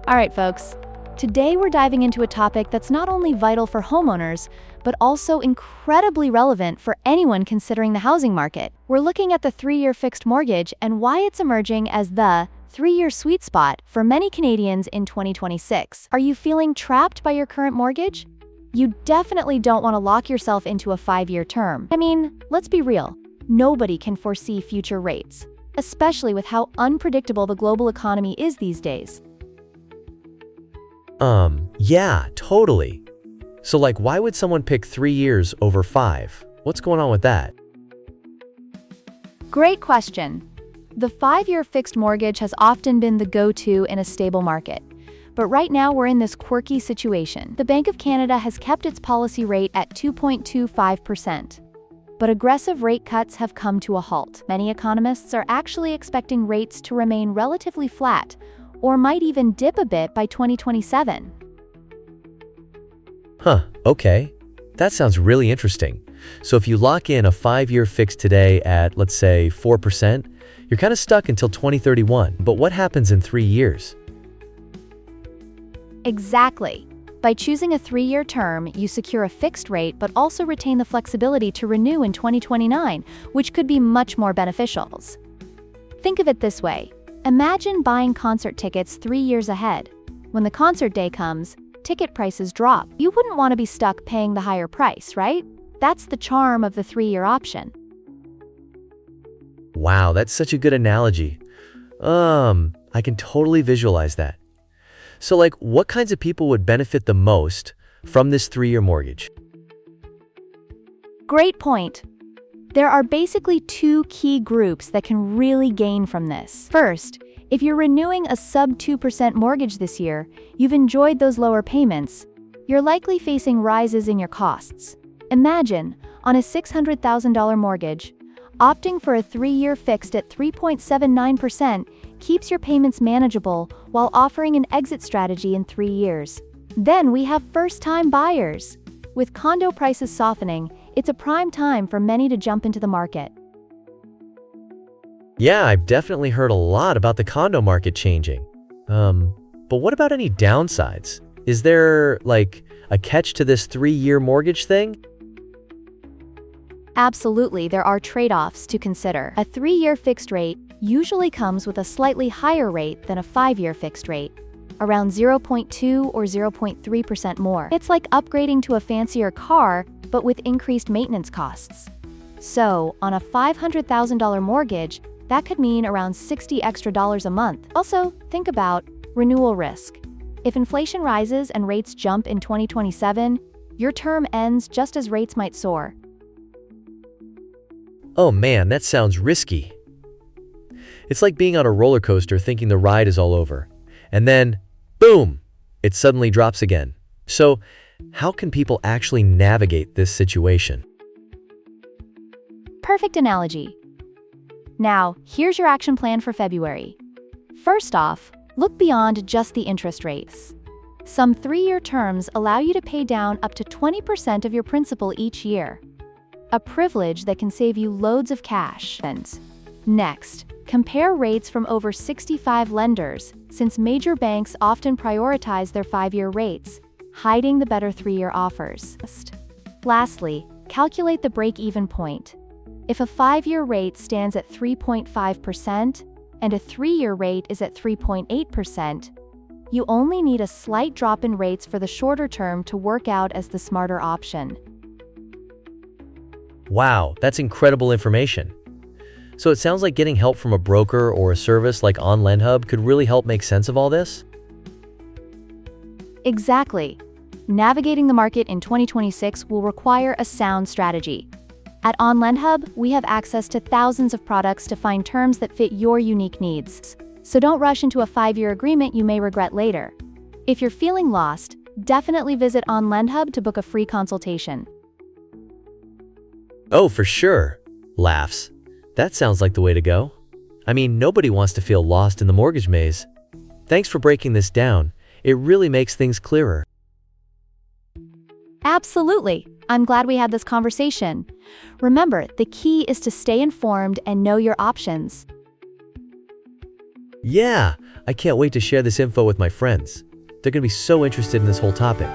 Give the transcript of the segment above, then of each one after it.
All right, folks. Today we're diving into a topic that's not only vital for homeowners, but also incredibly relevant for anyone considering the housing market. We're looking at the 3-year fixed mortgage and why it's emerging as the 3-year sweet spot for many Canadians in 2026. Are you feeling trapped by your current mortgage? You definitely don't want to lock yourself into a 5-year term. I mean, let's be real. Nobody can foresee future rates, especially with how unpredictable the global economy is these days. Yeah, totally. So why would someone pick 3 years over 5? What's going on with that? Great question. The 5-year fixed mortgage has often been the go-to in a stable market. But right now we're in this quirky situation. The Bank of Canada has kept its policy rate at 2.25%. But aggressive rate cuts have come to a halt. Many economists are actually expecting rates to remain relatively flat, or might even dip a bit by 2027. Okay. That sounds really interesting. So if you lock in a 5-year fix today at, let's say, 4%, you're kind of stuck until 2031. But what happens in 3 years? Exactly. By choosing a 3-year term, you secure a fixed rate but also retain the flexibility to renew in 2029, which could be much more beneficial. Think of it this way. Imagine buying concert tickets 3 years ahead. When the concert day comes, ticket prices drop. You wouldn't want to be stuck paying the higher price, right? That's the charm of the 3-year option. Wow, that's such a good analogy. I can totally visualize that. So what kinds of people would benefit the most from this 3-year mortgage? Great point. There are basically 2 key groups that can really gain from this. First, if you're renewing a sub-2% mortgage this year, you've enjoyed those lower payments, you're likely facing rises in your costs. Imagine, on a $600,000 mortgage, opting for a 3-year fixed at 3.79% keeps your payments manageable while offering an exit strategy in 3 years. Then we have first-time buyers. With condo prices softening, it's a prime time for many to jump into the market. Yeah, I've definitely heard a lot about the condo market changing. But what about any downsides? Is there, a catch to this 3-year mortgage thing? Absolutely, there are trade-offs to consider. A 3-year fixed rate usually comes with a slightly higher rate than a 5-year fixed rate, around 0.2 or 0.3% more. It's like upgrading to a fancier car, but with increased maintenance costs. So, on a $500,000 mortgage, that could mean around $60 extra a month. Also, think about renewal risk. If inflation rises and rates jump in 2027, your term ends just as rates might soar. Oh man, that sounds risky. It's like being on a roller coaster thinking the ride is all over. And then, boom, it suddenly drops again. So, how can people actually navigate this situation? Perfect analogy. Now, here's your action plan for February. First off, look beyond just the interest rates. Some 3-year terms allow you to pay down up to 20% of your principal each year, a privilege that can save you loads of cash. And next, compare rates from over 65 lenders, since major banks often prioritize their 5-year rates, hiding the better 3-year offers. Lastly, calculate the break-even point. If a 5-year rate stands at 3.5% and a 3-year rate is at 3.8%, you only need a slight drop in rates for the shorter term to work out as the smarter option. Wow, that's incredible information. So it sounds like getting help from a broker or a service like OnLendHub could really help make sense of all this? Exactly. Navigating the market in 2026 will require a sound strategy. At OnLendHub, we have access to thousands of products to find terms that fit your unique needs. So don't rush into a 5-year agreement you may regret later. If you're feeling lost, definitely visit OnLendHub to book a free consultation. Oh, for sure. Laughs. That sounds like the way to go. I mean, nobody wants to feel lost in the mortgage maze. Thanks for breaking this down. It really makes things clearer. Absolutely. I'm glad we had this conversation. Remember, the key is to stay informed and know your options. Yeah, I can't wait to share this info with my friends. They're going to be so interested in this whole topic.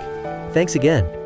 Thanks again.